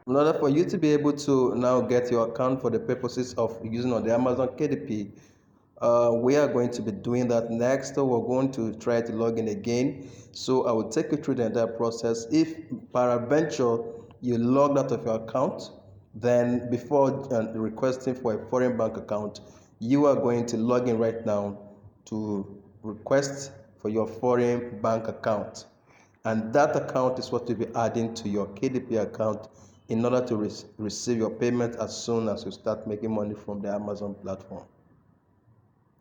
In order for you to be able to now get your account for the purposes of using on the Amazon KDP, we are going to be doing that next. So we're going to try to log in again. So I will take you through the entire process. If peradventure you logged out of your account, then before requesting for a foreign bank account, you are going to log in right now to request for your foreign bank account. And that account is what you'll be adding to your KDP account in order to receive your payment as soon as you start making money from the Amazon platform.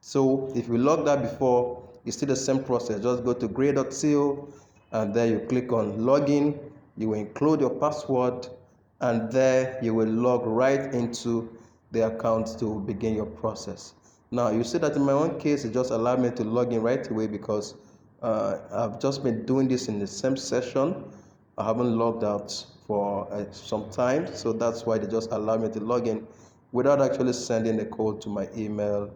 So if you logged out before, it's still the same process. Just go to gray.co and there you click on login. You will include your password and there you will log right into the account to begin your process. Now you see that in my own case, it just allowed me to log in right away because I've just been doing this in the same session. I haven't logged out for some time, so that's why they just allowed me to log in without actually sending a code to my email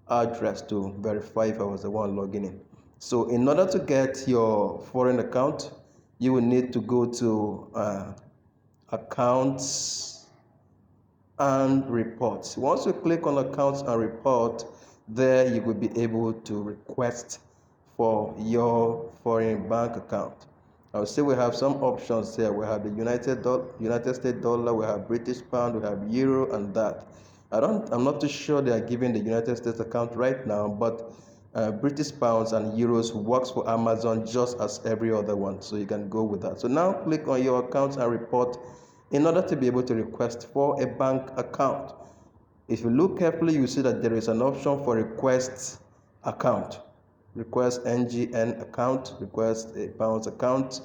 address to verify if I was the one logging in. So in order to get your foreign account, you will need to go to accounts and reports. Once you click on accounts and report, there you will be able to request for your foreign bank account. I will say we have some options here. We have the United States dollar, we have British pound, we have euro, and that. I'm not too sure they are giving the United States account right now, but British pounds and euros works for Amazon just as every other one, so you can go with that. So now click on your accounts and report in order to be able to request for a bank account. If you look carefully, you see that there is an option for request account. Request NGN account, request a pounds account.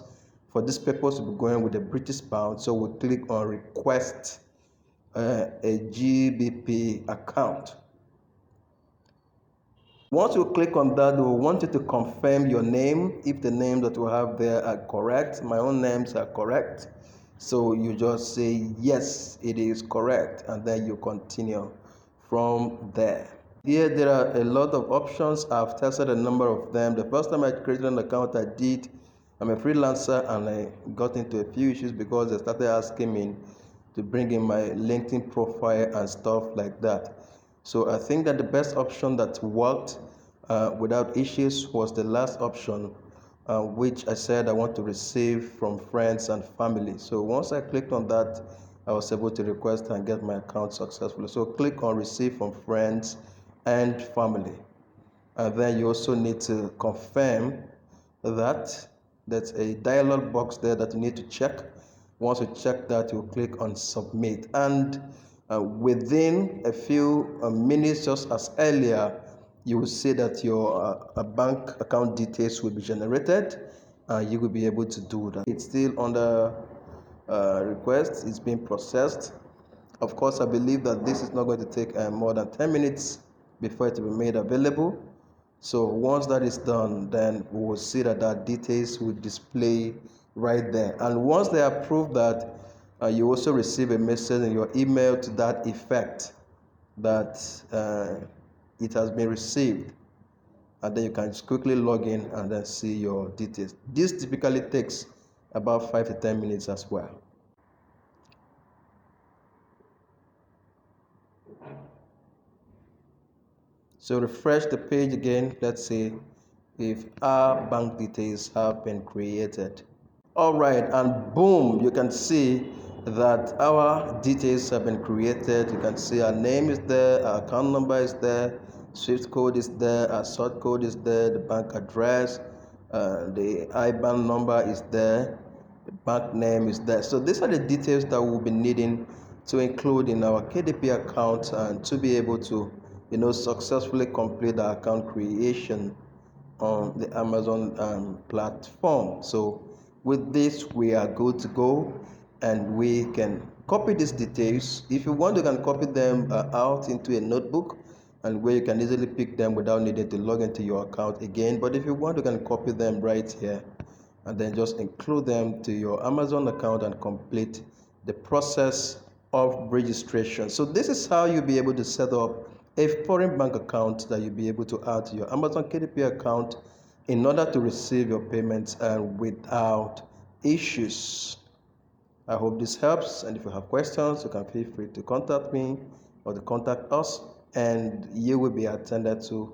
For this purpose, we'll be going with the British pound, so we'll click on request a GBP account. Once you click on that, we want you to confirm your name if the names that you have there are correct. My own names are correct. So you just say, yes, it is correct, and then you continue from there. Here, there are a lot of options. I've tested a number of them. The first time I created an account, I'm a freelancer, and I got into a few issues because they started asking me to bring in my LinkedIn profile and stuff like that. So I think that the best option that worked without issues was the last option, which I said I want to receive from friends and family. So once I clicked on that, I was able to request and get my account successfully. So click on receive from friends and family. And then you also need to confirm that there's a dialog box there that you need to check. Once you check that, you click on submit. And within a few minutes, just as earlier, you will see that your bank account details will be generated. You will be able to do that. It's still under request. It's being processed. Of course, I believe that this is not going to take more than 10 minutes before it will be made available. So once that is done, then we will see that our details will display right there. And once they approve that, you also receive a message in your email to that effect that it has been received. And then you can just quickly log in and then see your details. This typically takes about 5 to 10 minutes as well. So refresh the page again. Let's see if our bank details have been created. All right, and boom, you can see that our details have been created. You can see our name is there, our account number is there, SWIFT code is there, our sort code is there, the bank address, the IBAN number is there, the bank name is there. So these are the details that we'll be needing to include in our KDP account and to be able to, successfully complete our account creation on the Amazon platform. So with this, we are good to go, and we can copy these details. If you want, you can copy them out into a notebook, and where you can easily pick them without needing to log into your account again. But if you want, you can copy them right here and then just include them to your Amazon account and complete the process of registration. So this is how you'll be able to set up a foreign bank account that you'll be able to add to your Amazon KDP account in order to receive your payments without issues. I hope this helps, and if you have questions, you can feel free to contact me or to contact us, and you will be attended to